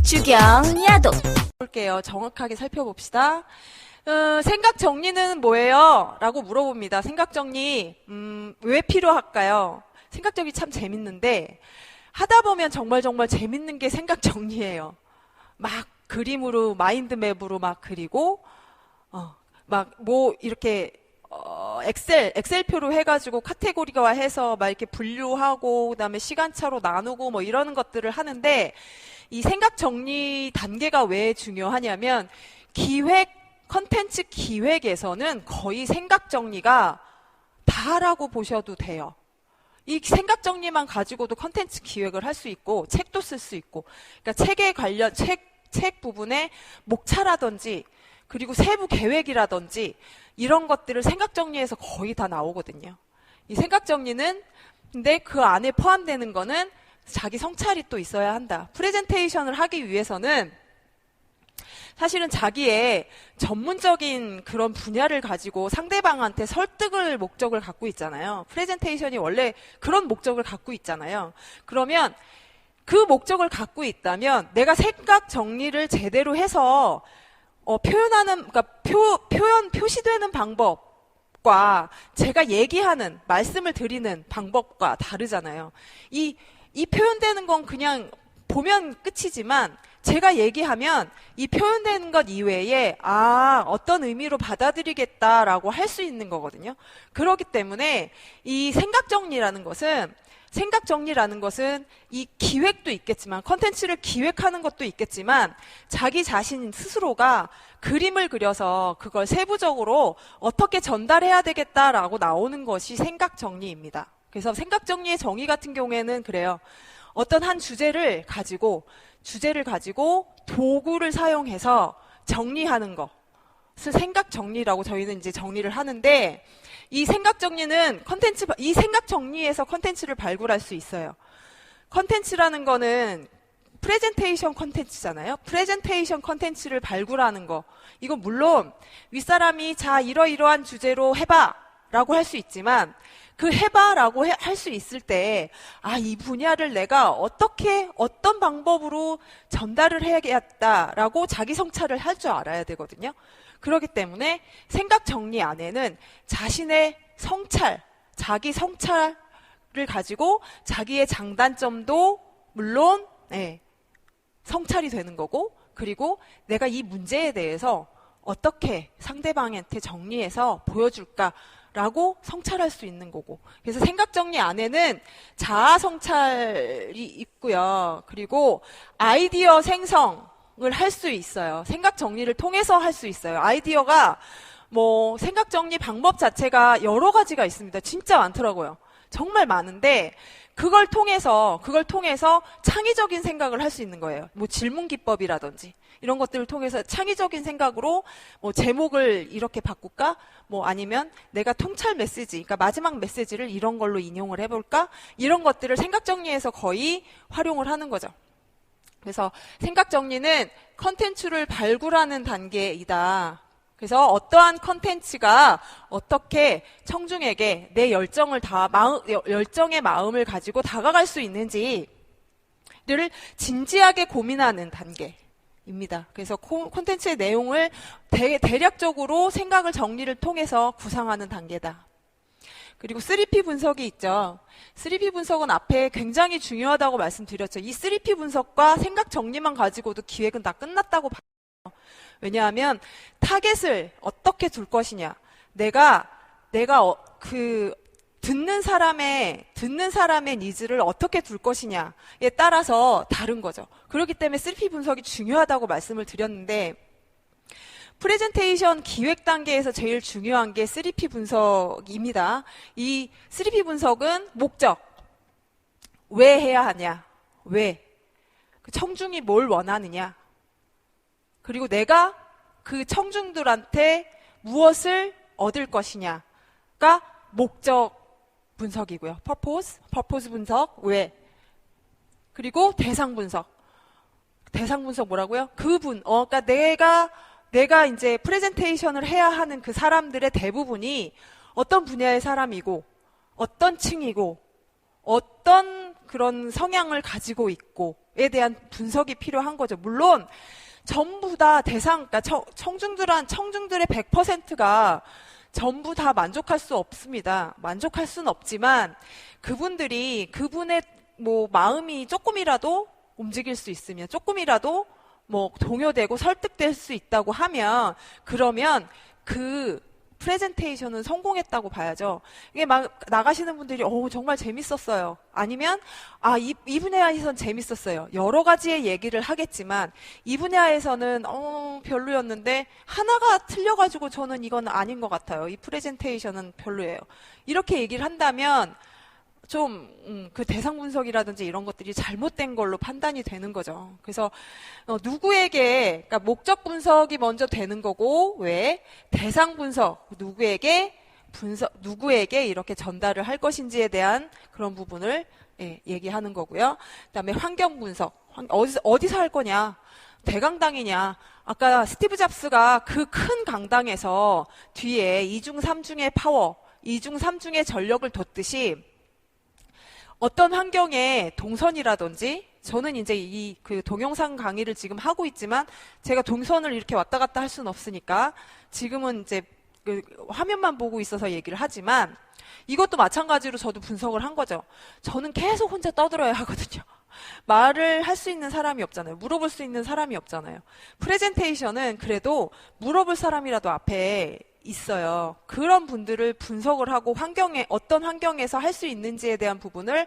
주경, 야독. 볼게요. 정확하게 살펴봅시다. 생각 정리는 뭐예요? 라고 물어봅니다. 생각 정리, 왜 필요할까요? 생각 정리 참 재밌는데, 하다 보면 정말 재밌는 게 생각 정리예요. 막 그림으로, 마인드맵으로 막 그리고, 이렇게, 엑셀표로 해가지고 카테고리화 해서 막 이렇게 분류하고, 그 다음에 시간차로 나누고 뭐 이러는 것들을 하는데, 이 생각 정리 단계가 왜 중요하냐면, 컨텐츠 기획에서는 거의 생각 정리가 다라고 보셔도 돼요. 이 생각 정리만 가지고도 컨텐츠 기획을 할 수 있고, 책도 쓸 수 있고, 그러니까 책에 관련, 책 부분에 목차라든지, 그리고 세부 계획이라든지, 이런 것들을 생각 정리해서 거의 다 나오거든요. 이 생각 정리는, 근데 그 안에 포함되는 거는 자기 성찰이 또 있어야 한다. 프레젠테이션을 하기 위해서는 사실은 자기의 전문적인 그런 분야를 가지고 상대방한테 설득을 목적을 갖고 있잖아요. 프레젠테이션이 원래 그런 목적을 갖고 있잖아요. 그러면 그 목적을 갖고 있다면 내가 생각 정리를 제대로 해서 그러니까 표시되는 방법과 제가 얘기하는, 말씀을 드리는 방법과 다르잖아요. 이 표현되는 건 그냥 보면 끝이지만 제가 얘기하면 이 표현되는 것 이외에 어떤 의미로 받아들이겠다라고 할 수 있는 거거든요. 그렇기 때문에 이 생각 정리라는 것은 이 기획도 있겠지만, 컨텐츠를 기획하는 것도 있겠지만, 자기 자신 스스로가 그림을 그려서 그걸 세부적으로 어떻게 전달해야 되겠다라고 나오는 것이 생각 정리입니다. 그래서 생각 정리의 정의 같은 경우에는 그래요. 어떤 한 주제를 가지고 도구를 사용해서 정리하는 것을 생각 정리라고 저희는 이제 정리를 하는데, 이 생각 정리는 이 생각 정리에서 컨텐츠를 발굴할 수 있어요. 컨텐츠라는 거는 프레젠테이션 컨텐츠잖아요. 프레젠테이션 컨텐츠를 발굴하는 거. 이건 물론 윗사람이 자 이러이러한 주제로 해봐 라고 할 수 있지만, 그 해봐라고 할 수 있을 때, 이 분야를 내가 어떤 방법으로 전달을 해야겠다라고 자기 성찰을 할 줄 알아야 되거든요. 그렇기 때문에 생각 정리 안에는 자신의 자기 성찰을 가지고 자기의 장단점도 물론, 성찰이 되는 거고, 그리고 내가 이 문제에 대해서 어떻게 상대방한테 정리해서 보여줄까? 라고 성찰할 수 있는 거고. 그래서 생각 정리 안에는 자아 성찰이 있고요. 그리고 아이디어 생성을 할 수 있어요. 생각 정리를 통해서 할 수 있어요. 아이디어가 생각 정리 방법 자체가 여러 가지가 있습니다. 진짜 많더라고요. 정말 많은데 그걸 통해서 창의적인 생각을 할 수 있는 거예요. 질문 기법이라든지 이런 것들을 통해서 창의적인 생각으로 제목을 이렇게 바꿀까? 아니면 내가 통찰 메시지, 그러니까 마지막 메시지를 이런 걸로 인용을 해볼까? 이런 것들을 생각 정리해서 거의 활용을 하는 거죠. 그래서 생각 정리는 컨텐츠를 발굴하는 단계이다. 그래서 어떠한 컨텐츠가 어떻게 청중에게 내 열정의 마음을 가지고 다가갈 수 있는지를 진지하게 고민하는 단계입니다. 그래서 콘텐츠의 내용을 대략적으로 생각을 정리를 통해서 구상하는 단계다. 그리고 3P 분석이 있죠. 3P 분석은 앞에 굉장히 중요하다고 말씀드렸죠. 이 3P 분석과 생각 정리만 가지고도 기획은 다 끝났다고 봐요. 왜냐하면 타겟을 어떻게 둘 것이냐, 내가 듣는 사람의 니즈를 어떻게 둘 것이냐에 따라서 다른 거죠. 그렇기 때문에 3P 분석이 중요하다고 말씀을 드렸는데, 프레젠테이션 기획 단계에서 제일 중요한 게 3P 분석입니다. 이 3P 분석은 목적, 왜 해야 하냐, 왜, 청중이 뭘 원하느냐, 그리고 내가 그 청중들한테 무엇을 얻을 것이냐가 목적 분석이고요. purpose 분석, 왜. 그리고 대상 분석. 대상 분석 뭐라고요? 그러니까 내가 이제 프레젠테이션을 해야 하는 그 사람들의 대부분이 어떤 분야의 사람이고, 어떤 층이고, 어떤 그런 성향을 가지고 있고, 대한 분석이 필요한 거죠. 물론 전부 다 그러니까 청중들의 100%가 전부 다 만족할 수 없습니다. 만족할 수는 없지만 그분의 뭐 마음이 조금이라도 움직일 수 있으면, 조금이라도 뭐 동요되고 설득될 수 있다고 하면, 그러면 그 프레젠테이션은 성공했다고 봐야죠. 이게 막 나가시는 분들이 정말 재밌었어요. 아니면 이 분야에선 재밌었어요. 여러 가지의 얘기를 하겠지만 이 분야에서는 별로였는데 하나가 틀려가지고 저는 이건 아닌 것 같아요. 이 프레젠테이션은 별로예요. 이렇게 얘기를 한다면 좀 그 대상 분석이라든지 이런 것들이 잘못된 걸로 판단이 되는 거죠. 그래서 그러니까 목적 분석이 먼저 되는 거고, 왜 대상 분석, 누구에게 이렇게 전달을 할 것인지에 대한 그런 부분을 얘기하는 거고요. 그다음에 환경 분석, 어디서 할 거냐, 대강당이냐. 아까 스티브 잡스가 그 큰 강당에서 뒤에 2중 3중의 파워, 2중 3중의 전력을 뒀듯이 어떤 환경에 동선이라든지, 저는 이제 그 동영상 강의를 지금 하고 있지만 제가 동선을 이렇게 왔다 갔다 할 수는 없으니까 지금은 이제 그 화면만 보고 있어서 얘기를 하지만, 이것도 마찬가지로 저도 분석을 한 거죠. 저는 계속 혼자 떠들어야 하거든요. 말을 할 수 있는 사람이 없잖아요. 물어볼 수 있는 사람이 없잖아요. 프레젠테이션은 그래도 물어볼 사람이라도 앞에 있어요. 그런 분들을 분석을 하고 어떤 환경에서 할 수 있는지에 대한 부분을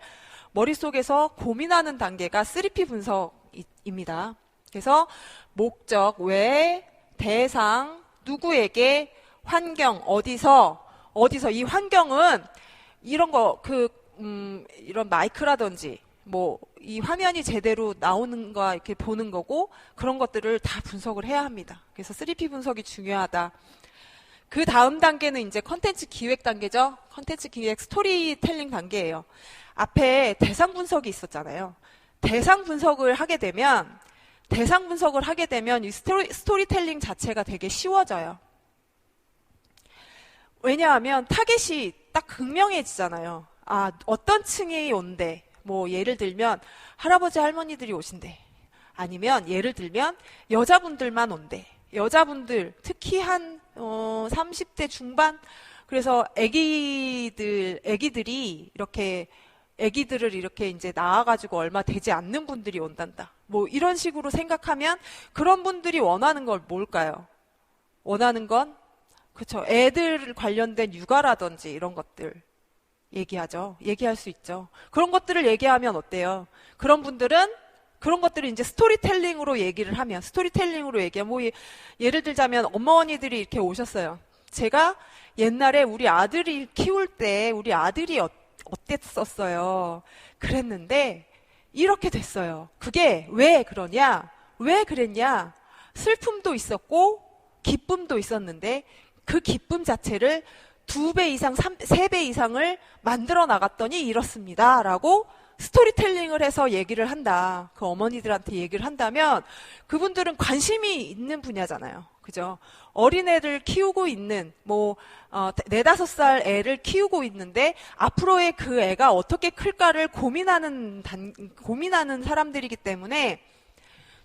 머릿속에서 고민하는 단계가 3P 분석입니다. 그래서 목적, 왜, 대상, 누구에게, 환경, 어디서 이 환경은 이런 이런 마이크라든지 이 화면이 제대로 나오는가 이렇게 보는 거고, 그런 것들을 다 분석을 해야 합니다. 그래서 3P 분석이 중요하다. 그 다음 단계는 이제 컨텐츠 기획 단계죠. 컨텐츠 기획 스토리텔링 단계예요. 앞에 대상 분석이 있었잖아요. 대상 분석을 하게 되면 이 스토리텔링 자체가 되게 쉬워져요. 왜냐하면 타겟이 딱 극명해지잖아요. 어떤 층이 온대. 예를 들면 할아버지 할머니들이 오신대. 아니면 예를 들면 여자분들만 온대. 여자분들, 특히 한 30대 중반, 그래서 애기들을 이렇게 이제 낳아가지고 얼마 되지 않는 분들이 온단다. 이런 식으로 생각하면 그런 분들이 원하는 건 뭘까요? 원하는 건, 그쵸, 애들 관련된 육아라든지 이런 것들 얘기하죠. 얘기할 수 있죠. 그런 것들을 얘기하면 어때요? 그런 것들을 이제 스토리텔링으로 얘기를 하면, 예를 들자면 어머니들이 이렇게 오셨어요. 제가 옛날에 우리 아들이 키울 때 우리 아들이 어땠었어요. 그랬는데 이렇게 됐어요. 그게 왜 그랬냐? 슬픔도 있었고 기쁨도 있었는데 그 기쁨 자체를 2배 이상, 3배 이상을 만들어 나갔더니 이렇습니다. 라고 스토리텔링을 해서 얘기를 한다. 그 어머니들한테 얘기를 한다면 그분들은 관심이 있는 분야잖아요. 그죠? 어린애를 키우고 있는, 4-5살 애를 키우고 있는데 앞으로의 그 애가 어떻게 클까를 고민하는 사람들이기 때문에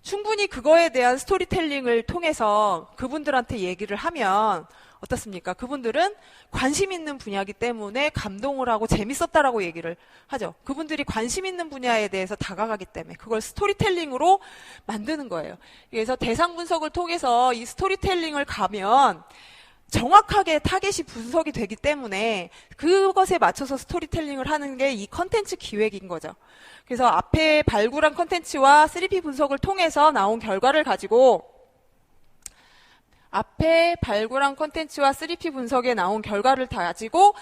충분히 그거에 대한 스토리텔링을 통해서 그분들한테 얘기를 하면 어떻습니까? 그분들은 관심 있는 분야이기 때문에 감동을 하고 재밌었다라고 얘기를 하죠. 그분들이 관심 있는 분야에 대해서 다가가기 때문에 그걸 스토리텔링으로 만드는 거예요. 그래서 대상 분석을 통해서 이 스토리텔링을 가면 정확하게 타겟이 분석이 되기 때문에 그것에 맞춰서 스토리텔링을 하는 게 이 컨텐츠 기획인 거죠. 그래서 앞에 발굴한 컨텐츠와 3P 분석을 통해서 나온 결과를 가지고 앞에 발굴한 콘텐츠와 3P 분석에 나온 결과를 다 가지고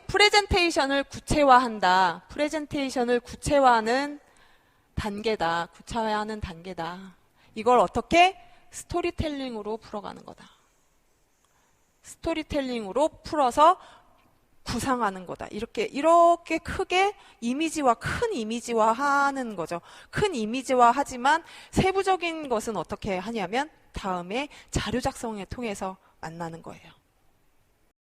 프레젠테이션을 구체화한다. 프레젠테이션을 구체화하는 단계다. 이걸 어떻게? 스토리텔링으로 풀어가는 거다. 스토리텔링으로 풀어서 구상하는 거다. 이렇게 크게 큰 이미지화 하는 거죠. 큰 이미지화 하지만 세부적인 것은 어떻게 하냐면 다음에 자료 작성을 통해서 만나는 거예요.